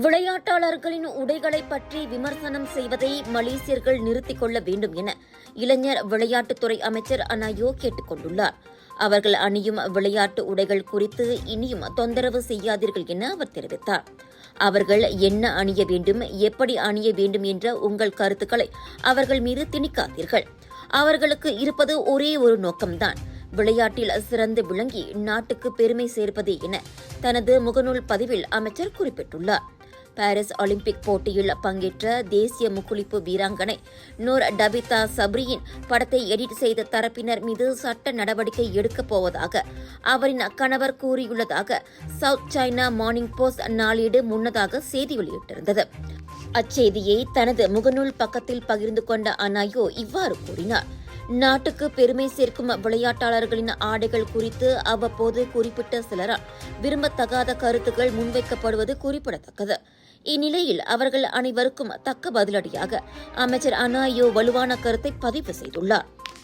விளையாட்டாளர்களின் உடைகளை பற்றி விமர்சனம் செய்வதை மலேசியர்கள் நிறுத்திக் கொள்ள வேண்டும் என இளைஞர் விளையாட்டுத்துறை அமைச்சர் அனாயோ கேட்டுக் கொண்டுள்ளார். அவர்கள் அணியும் விளையாட்டு உடைகள் குறித்து இனியும் தொந்தரவு செய்யாதீர்கள் என அவர் தெரிவித்தார். அவர்கள் என்ன அணிய வேண்டும், எப்படி அணிய வேண்டும் என்ற உங்கள் கருத்துக்களை அவர்கள் மீது திணிக்காதீர்கள். அவர்களுக்கு இருப்பது ஒரே ஒரு நோக்கம்தான், விளையாட்டில் சிறந்து விளங்கி நாட்டுக்கு பெருமை சேர்ப்பதே என தனது முகநூல் பதிவில் அமைச்சர் குறிப்பிட்டுள்ளார். பாரிஸ் ஒலிம்பிக் போட்டியில் பங்கேற்ற தேசிய முக்குளிப்பு வீராங்கனை நூர் டபிதா சப்ரியின் படத்தை எடிட் செய்த தரப்பினர் மீது சட்ட நடவடிக்கை எடுக்கப் போவதாக அவரின் கணவர் கூறியுள்ளதாக சவுத் சைனா மார்னிங் போஸ்ட் நாளேடு முன்னதாக செய்தி வெளியிட்டிருந்தது. அச்செய்தியை தனது முகநூல் பக்கத்தில் பகிர்ந்து கொண்ட அனாயோ இவ்வாறு கூறினார். நாட்டுக்கு பெருமை சேர்க்கும் விளையாட்டாளர்களின் ஆடைகள் குறித்து அவ்வப்போது குறிப்பிட்ட சிலரால் விரும்பத்தகாத கருத்துக்கள் முன்வைக்கப்படுவது குறிப்பிடத்தக்கது. இந்நிலையில் அவர்கள் அனைவருக்கும் தக்க பதிலடியாக அமைச்சர் அனாயோ வலுவான கருத்தை பதிவு செய்துள்ளார்.